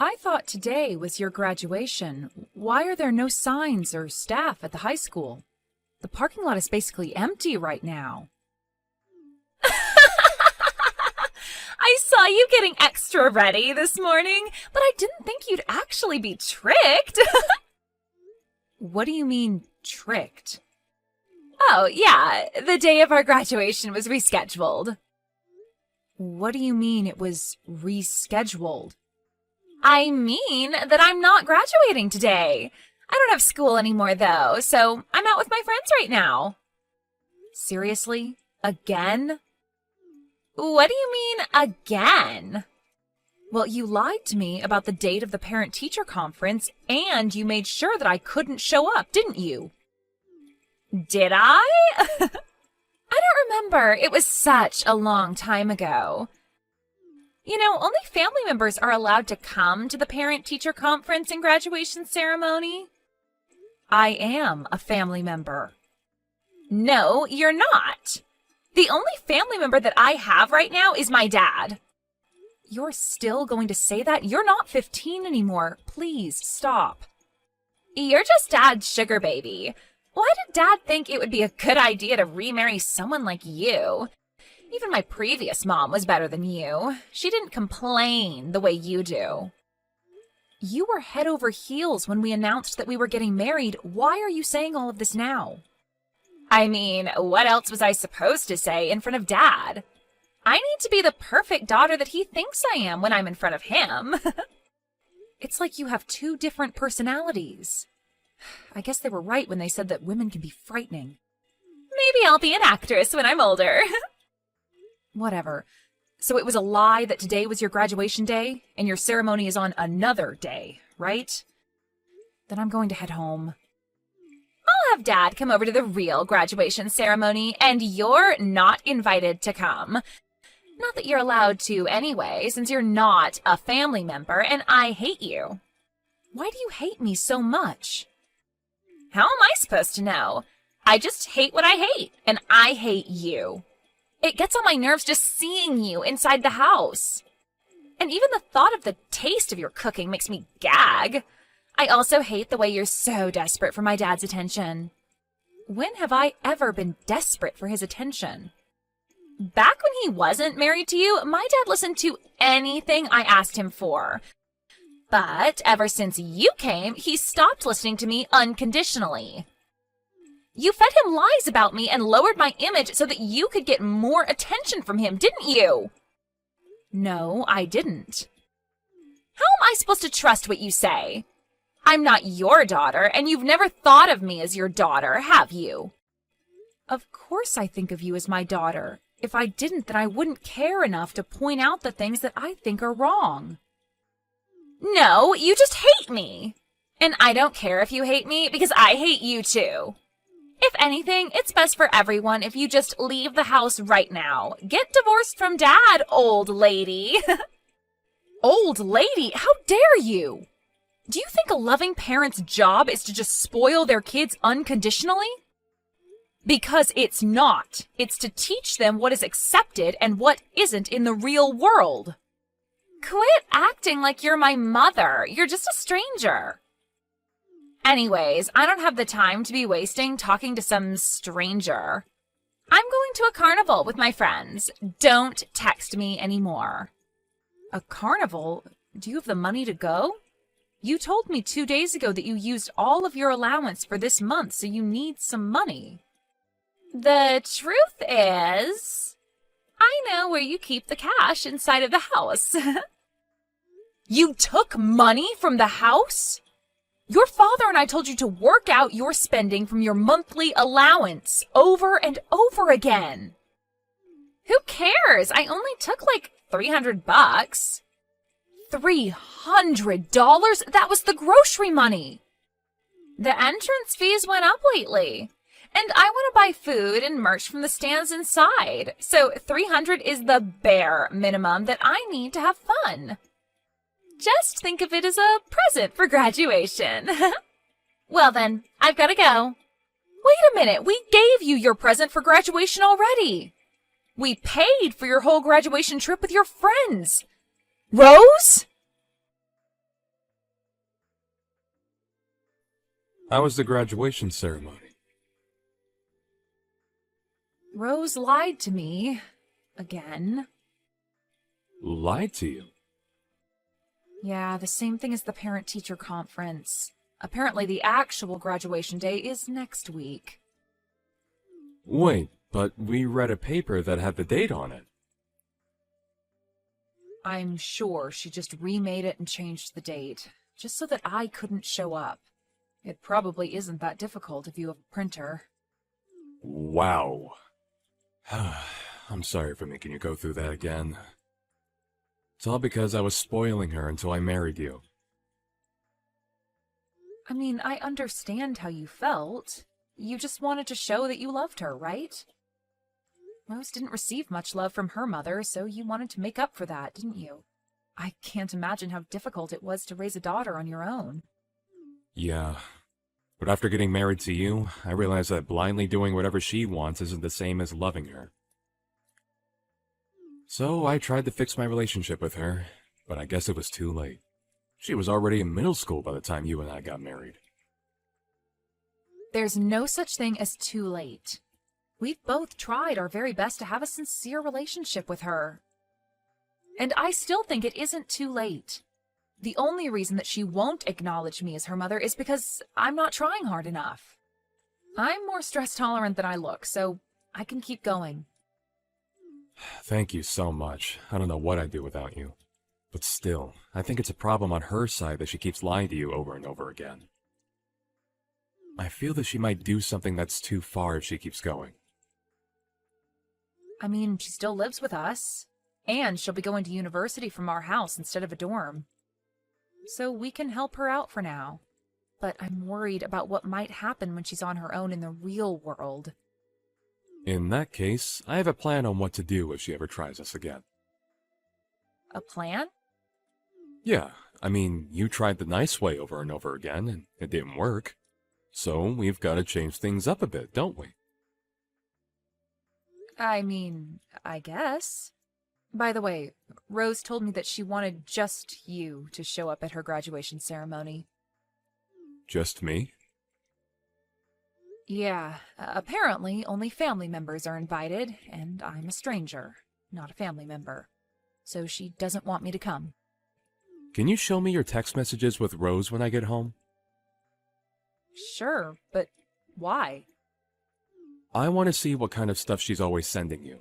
I thought today was your graduation. Why are there no signs or staff at the high school? The parking lot is basically empty right now. I saw you getting extra ready this morning, but I didn't think you'd actually be tricked. What do you mean, tricked? Oh, yeah, the day of our graduation was rescheduled. What do you mean it was rescheduled? I mean that I'm not graduating today. I don't have school anymore, though, so I'm out with my friends right now. Seriously? Again? What do you mean, again? Well, you lied to me about the date of the parent-teacher conference, and you made sure that I couldn't show up, didn't you? Did I? I don't remember. It was such a long time ago. You know, only family members are allowed to come to the parent-teacher conference and graduation ceremony. I am a family member. No, you're not. The only family member that I have right now is my dad. You're still going to say that? You're not 15 anymore. Please, stop. You're just Dad's sugar baby. Why did Dad think it would be a good idea to remarry someone like you? Even my previous mom was better than you. She didn't complain the way you do. You were head over heels when we announced that we were getting married. Why are you saying all of this now? I mean, what else was I supposed to say in front of Dad? I need to be the perfect daughter that he thinks I am when I'm in front of him. It's like you have two different personalities. I guess they were right when they said that women can be frightening. Maybe I'll be an actress when I'm older. Whatever. So it was a lie that today was your graduation day, and your ceremony is on another day, right? Then I'm going to head home. I'll have Dad come over to the real graduation ceremony, and you're not invited to come. Not that you're allowed to anyway, since you're not a family member, and I hate you. Why do you hate me so much? How am I supposed to know? I just hate what I hate, and I hate you. It gets on my nerves just seeing you inside the house. And even the thought of the taste of your cooking makes me gag. I also hate the way you're so desperate for my dad's attention. When have I ever been desperate for his attention? Back when he wasn't married to you, my dad listened to anything I asked him for. But ever since you came, he stopped listening to me unconditionally. You fed him lies about me and lowered my image so that you could get more attention from him, didn't you? No, I didn't. How am I supposed to trust what you say? I'm not your daughter, and you've never thought of me as your daughter, have you? Of course I think of you as my daughter. If I didn't, then I wouldn't care enough to point out the things that I think are wrong. No, you just hate me. And I don't care if you hate me, because I hate you too. If anything, it's best for everyone if you just leave the house right now. Get divorced from Dad, old lady. Old lady? How dare you? Do you think a loving parent's job is to just spoil their kids unconditionally? Because it's not. It's to teach them what is accepted and what isn't in the real world. Quit acting like you're my mother. You're just a stranger. Anyways, I don't have the time to be wasting talking to some stranger. I'm going to a carnival with my friends. Don't text me anymore. A carnival? Do you have the money to go? You told me 2 days ago that you used all of your allowance for this month, so you need some money. The truth is, I know where you keep the cash inside of the house. You took money from the house? Your father and I told you to work out your spending from your monthly allowance over and over again. Who cares? I only took like $300. $300? That was the grocery money. The entrance fees went up lately. And I want to buy food and merch from the stands inside. So $300 is the bare minimum that I need to have fun. Just think of it as a present for graduation. Well then, I've got to go. Wait a minute, we gave you your present for graduation already. We paid for your whole graduation trip with your friends. Rose? How was the graduation ceremony? Rose lied to me. Again. Lied to you? Yeah, the same thing as the parent-teacher conference. Apparently the actual graduation day is next week. Wait, but we read a paper that had the date on it. I'm sure she just remade it and changed the date, just so that I couldn't show up. It probably isn't that difficult if you have a printer. Wow. I'm sorry for making you go through that again. It's all because I was spoiling her until I married you. I mean, I understand how you felt. You just wanted to show that you loved her, right? Rose didn't receive much love from her mother, so you wanted to make up for that, didn't you? I can't imagine how difficult it was to raise a daughter on your own. Yeah. But after getting married to you, I realized that blindly doing whatever she wants isn't the same as loving her. So I tried to fix my relationship with her, but I guess it was too late. She was already in middle school by the time you and I got married. There's no such thing as too late. We've both tried our very best to have a sincere relationship with her. And I still think it isn't too late. The only reason that she won't acknowledge me as her mother is because I'm not trying hard enough. I'm more stress tolerant than I look, so I can keep going. Thank you so much. I don't know what I'd do without you. But still, I think it's a problem on her side that she keeps lying to you over and over again. I feel that she might do something that's too far if she keeps going. I mean, she still lives with us, and she'll be going to university from our house instead of a dorm. So we can help her out for now. But I'm worried about what might happen when she's on her own in the real world. In that case, I have a plan on what to do if she ever tries us again. A plan? Yeah, I mean, you tried the nice way over and over again, and it didn't work. So we've got to change things up a bit, don't we? I mean, I guess. By the way, Rose told me that she wanted just you to show up at her graduation ceremony. Just me? Yeah, apparently only family members are invited, and I'm a stranger, not a family member. So she doesn't want me to come. Can you show me your text messages with Rose when I get home? Sure, but why? I want to see what kind of stuff she's always sending you.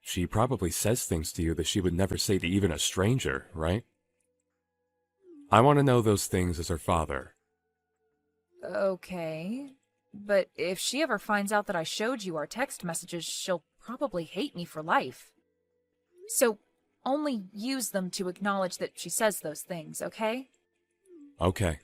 She probably says things to you that she would never say to even a stranger, right? I want to know those things as her father. Okay, but if she ever finds out that I showed you our text messages, she'll probably hate me for life. So only use them to acknowledge that she says those things, okay? Okay.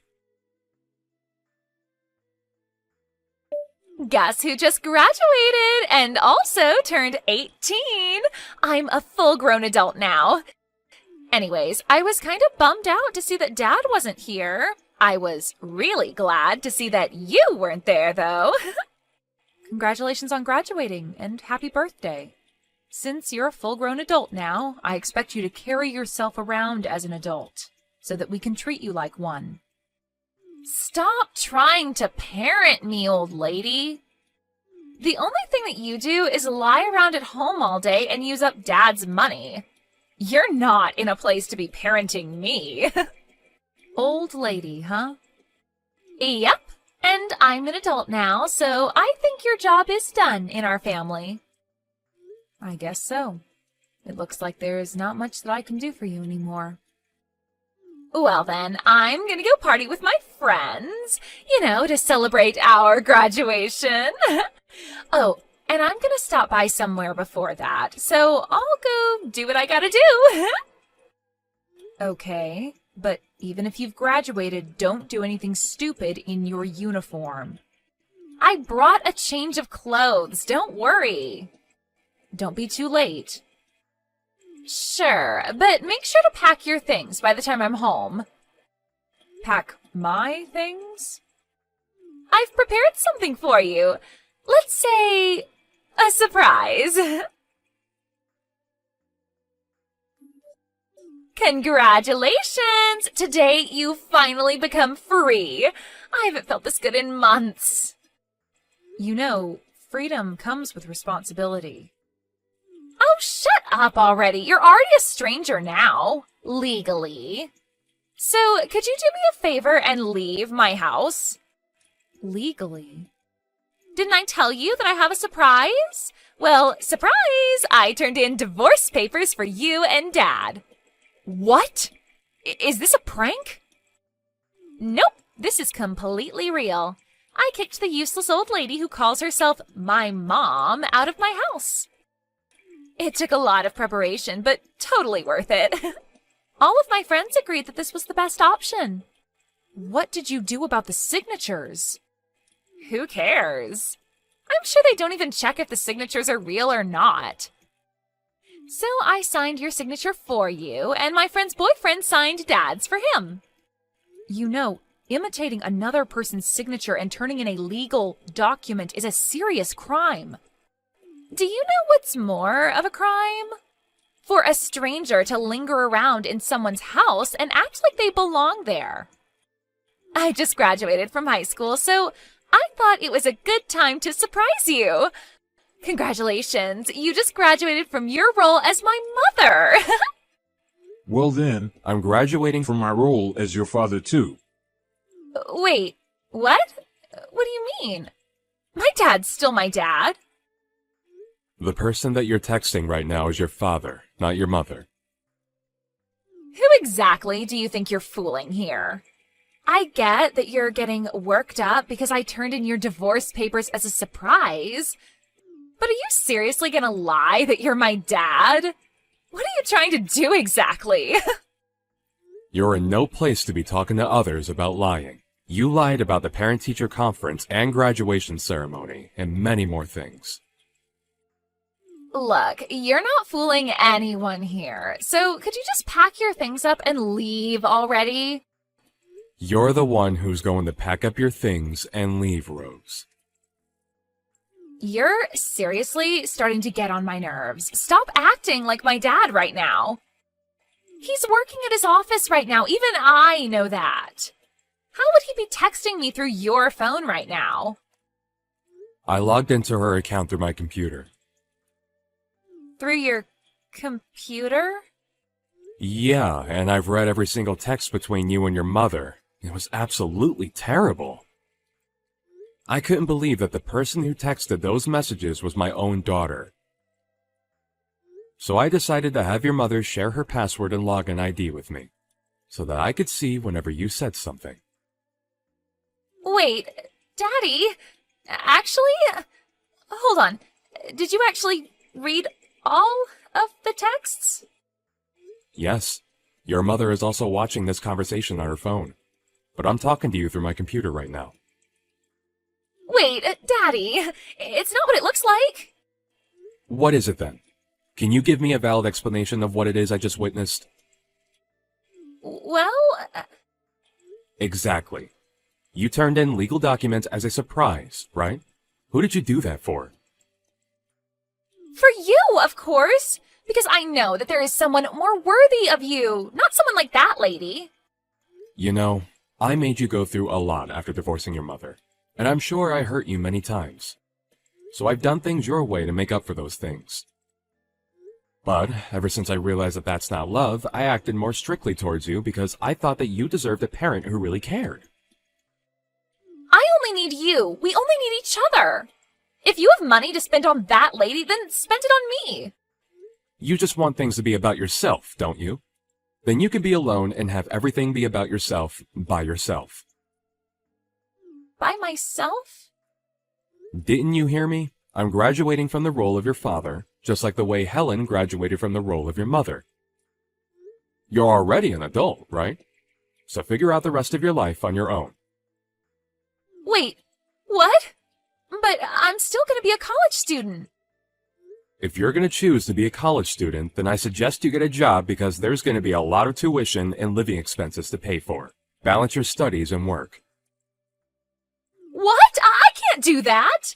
Guess who just graduated and also turned 18? I'm a full-grown adult now. Anyways, I was kind of bummed out to see that Dad wasn't here. I was really glad to see that you weren't there, though. Congratulations on graduating, and happy birthday. Since you're a full-grown adult now, I expect you to carry yourself around as an adult, so that we can treat you like one. Stop trying to parent me, old lady. The only thing that you do is lie around at home all day and use up Dad's money. You're not in a place to be parenting me. Old lady, huh? Yep, and I'm an adult now, so I think your job is done in our family. I guess so. It looks like there's not much that I can do for you anymore. Well then, I'm gonna go party with my friends, to celebrate our graduation. Oh, and I'm gonna stop by somewhere before that, so I'll go do what I gotta do. Okay, but even if you've graduated, don't do anything stupid in your uniform. I brought a change of clothes, don't worry. Don't be too late. Sure, but make sure to pack your things by the time I'm home. Pack my things? I've prepared something for you. Let's say a surprise. Congratulations! Today you finally become free. I haven't felt this good in months. You know, freedom comes with responsibility. Oh, shut up already. You're already a stranger now. Legally. So, could you do me a favor and leave my house? Legally? Didn't I tell you that I have a surprise? Well, surprise! I turned in divorce papers for you and Dad. What? Is this a prank? Nope, this is completely real. I kicked the useless old lady who calls herself my mom out of my house. It took a lot of preparation, but totally worth it. All of my friends agreed that this was the best option. What did you do about the signatures? Who cares? I'm sure they don't even check if the signatures are real or not. So I signed your signature for you, and my friend's boyfriend signed Dad's for him. You know, imitating another person's signature and turning in a legal document is a serious crime. Do you know what's more of a crime? For a stranger to linger around in someone's house and act like they belong there. I just graduated from high school, so I thought it was a good time to surprise you. Congratulations, you just graduated from your role as my mother. Well then, I'm graduating from my role as your father too. Wait, what? What do you mean? My dad's still my dad. The person that you're texting right now is your father, not your mother. Who exactly do you think you're fooling here? I get that you're getting worked up because I turned in your divorce papers as a surprise. But are you seriously gonna lie that you're my dad? What are you trying to do exactly? You're in no place to be talking to others about lying. You lied about the parent-teacher conference and graduation ceremony, and many more things. Look, you're not fooling anyone here, so could you just pack your things up and leave already? You're the one who's going to pack up your things and leave, Rose. You're seriously starting to get on my nerves. Stop acting like my dad right now. He's working at his office right now. Even I know that. How would he be texting me through your phone right now? I logged into her account through my computer. Through your computer? Yeah, and I've read every single text between you and your mother. It was absolutely terrible. I couldn't believe that the person who texted those messages was my own daughter. So I decided to have your mother share her password and login ID with me, so that I could see whenever you said something. Wait, Daddy, actually, hold on. Did you actually read all of the texts? Yes, your mother is also watching this conversation on her phone, but I'm talking to you through my computer right now. Wait, Daddy, it's not what it looks like. What is it then? Can you give me a valid explanation of what it is I just witnessed? Well... Exactly. You turned in legal documents as a surprise, right? Who did you do that for? For you, of course. Because I know that there is someone more worthy of you, not someone like that lady. You know, I made you go through a lot after divorcing your mother, and I'm sure I hurt you many times. So I've done things your way to make up for those things. But ever since I realized that that's not love, I acted more strictly towards you because I thought that you deserved a parent who really cared. I only need you. We only need each other. If you have money to spend on that lady, then spend it on me. You just want things to be about yourself, don't you? Then you can be alone and have everything be about yourself by yourself. By myself? Didn't you hear me? I'm graduating from the role of your father, just like the way Helen graduated from the role of your mother. You're already an adult, right? So figure out the rest of your life on your own. Wait, what? But I'm still going to be a college student. If you're going to choose to be a college student, then I suggest you get a job because there's going to be a lot of tuition and living expenses to pay for. Balance your studies and work. What? I can't do that.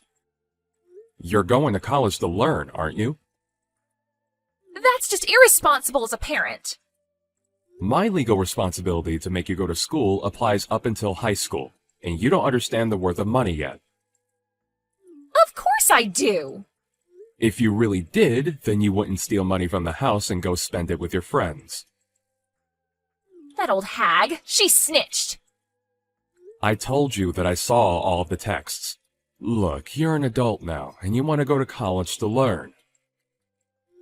You're going to college to learn, aren't you? That's just irresponsible as a parent. My legal responsibility to make you go to school applies up until high school, and you don't understand the worth of money yet. Of course I do. If you really did, then you wouldn't steal money from the house and go spend it with your friends. That old hag, she snitched. I told you that I saw all of the texts. Look, you're an adult now, and you want to go to college to learn.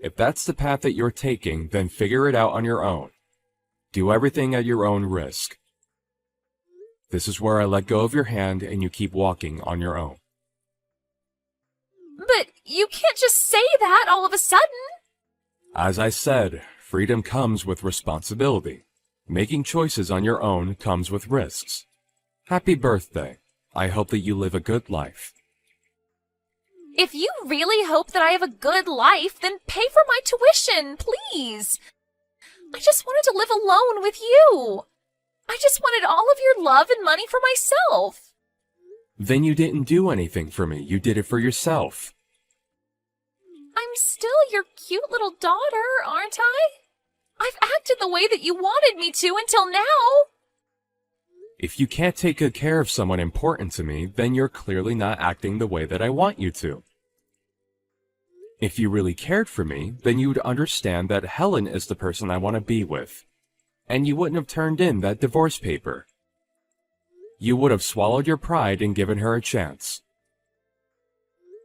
If that's the path that you're taking, then figure it out on your own. Do everything at your own risk. This is where I let go of your hand and you keep walking on your own. But you can't just say that all of a sudden. As I said, freedom comes with responsibility. Making choices on your own comes with risks. Happy birthday. I hope that you live a good life. If you really hope that I have a good life, then pay for my tuition, please. I just wanted to live alone with you. I just wanted all of your love and money for myself. Then you didn't do anything for me. You did it for yourself. I'm still your cute little daughter, aren't I? I've acted the way that you wanted me to until now. If you can't take good care of someone important to me, then you're clearly not acting the way that I want you to. If you really cared for me, then you would understand that Helen is the person I want to be with. And you wouldn't have turned in that divorce paper. You would have swallowed your pride and given her a chance.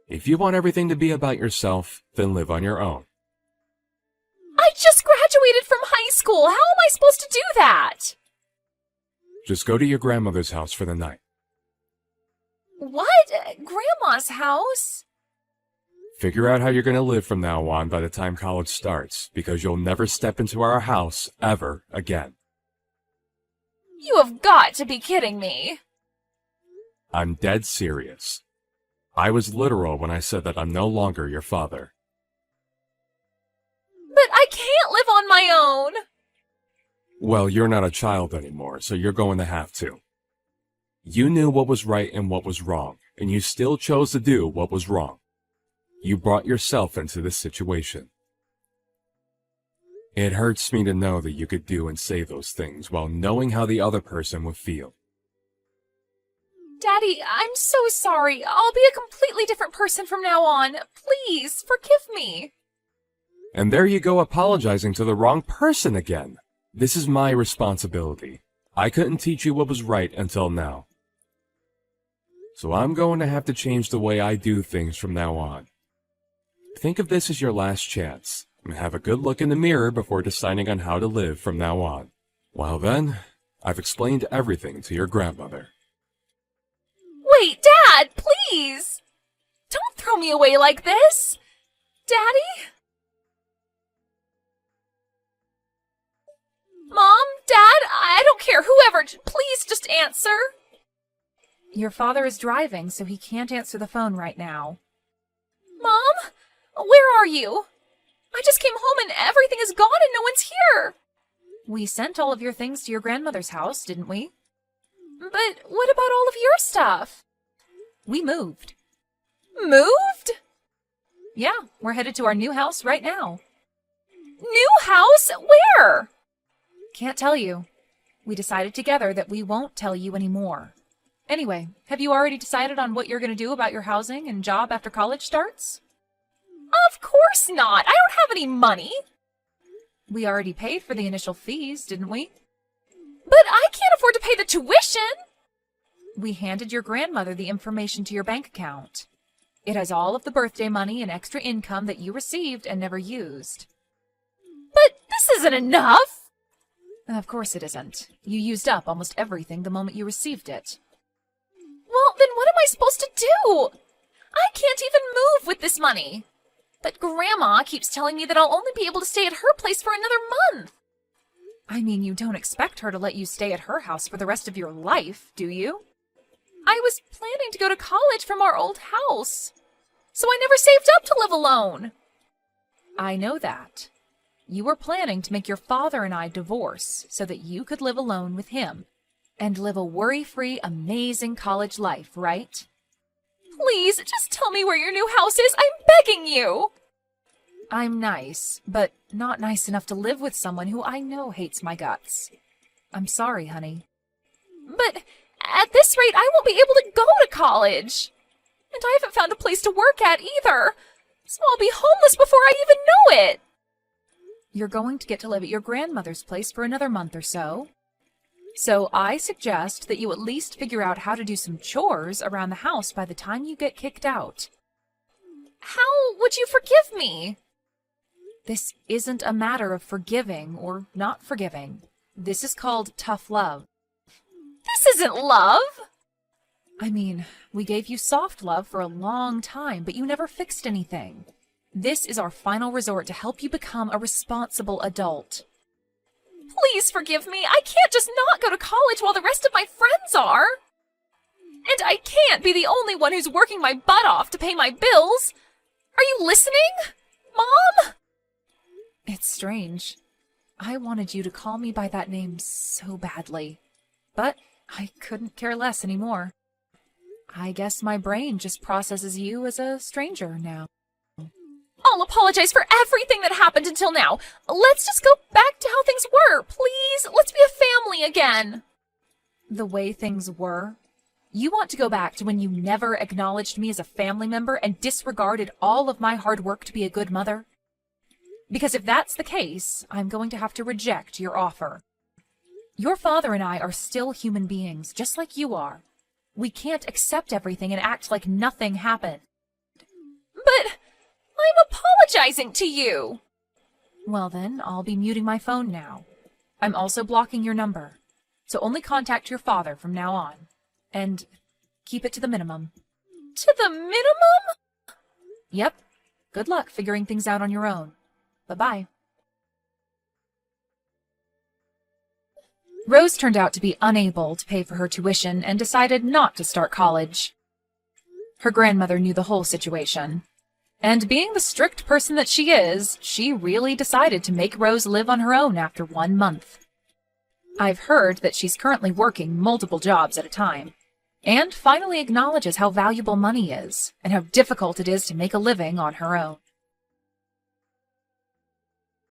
If you want everything to be about yourself, then live on your own. I just graduated from high school. How am I supposed to do that? Just go to your grandmother's house for the night. What? Grandma's house? Figure out how you're going to live from now on by the time college starts, because you'll never step into our house ever again. You have got to be kidding me. I'm dead serious. I was literal when I said that I'm no longer your father. But I can't live on my own. Well, you're not a child anymore, so you're going to have to. You knew what was right and what was wrong, and you still chose to do what was wrong. You brought yourself into this situation. It hurts me to know that you could do and say those things while knowing how the other person would feel. Daddy, I'm so sorry. I'll be a completely different person from now on. Please, forgive me. And there you go apologizing to the wrong person again. This is my responsibility. I couldn't teach you what was right until now. So I'm going to have to change the way I do things from now on. Think of this as your last chance, and have a good look in the mirror before deciding on how to live from now on. Well then, I've explained everything to your grandmother. Wait, Dad, please! Don't throw me away like this! Daddy? Mom? Dad? I don't care, whoever, please just answer! Your father is driving, so he can't answer the phone right now. Mom? Where are you? I just came home and everything is gone and no one's here! We sent all of your things to your grandmother's house, didn't we? But what about all of your stuff? We moved. Moved? Yeah, we're headed to our new house right now. New house? Where? Can't tell you. We decided together that we won't tell you anymore. Anyway, have you already decided on what you're going to do about your housing and job after college starts? Of course not. I don't have any money. We already paid for the initial fees, didn't we? But I can't afford to pay the tuition. We handed your grandmother the information to your bank account. It has all of the birthday money and extra income that you received and never used. But this isn't enough. Of course it isn't. You used up almost everything the moment you received it. Well, then what am I supposed to do? I can't even move with this money. But Grandma keeps telling me that I'll only be able to stay at her place for another month. I mean, you don't expect her to let you stay at her house for the rest of your life, do you? I was planning to go to college from our old house, so I never saved up to live alone. I know that. You were planning to make your father and I divorce so that you could live alone with him and live a worry-free, amazing college life, right? Please, just tell me where your new house is. I'm begging you. I'm nice, but not nice enough to live with someone who I know hates my guts. I'm sorry, honey. But at this rate, I won't be able to go to college. And I haven't found a place to work at either. So I'll be homeless before I even know it. You're going to get to live at your grandmother's place for another month or so. So I suggest that you at least figure out how to do some chores around the house by the time you get kicked out. How would you forgive me? This isn't a matter of forgiving or not forgiving. This is called tough love. This isn't love. I mean, we gave you soft love for a long time, but you never fixed anything. This is our final resort to help you become a responsible adult. Please forgive me. I can't just not go to college while the rest of my friends are. And I can't be the only one who's working my butt off to pay my bills. Are you listening, Mom? It's strange. I wanted you to call me by that name so badly, but I couldn't care less anymore. I guess my brain just processes you as a stranger now. I'll apologize for everything that happened until now. Let's just go back to how things were, please. Let's be a family again. The way things were? You want to go back to when you never acknowledged me as a family member and disregarded all of my hard work to be a good mother? Because if that's the case, I'm going to have to reject your offer. Your father and I are still human beings, just like you are. We can't accept everything and act like nothing happened. But I'm apologizing to you. Well then, I'll be muting my phone now. I'm also blocking your number, so only contact your father from now on. And keep it to the minimum. To the minimum? Yep. Good luck figuring things out on your own. Bye-bye. Rose turned out to be unable to pay for her tuition and decided not to start college. Her grandmother knew the whole situation. And being the strict person that she is, she really decided to make Rose live on her own after 1 month. I've heard that she's currently working multiple jobs at a time, and finally acknowledges how valuable money is, and how difficult it is to make a living on her own.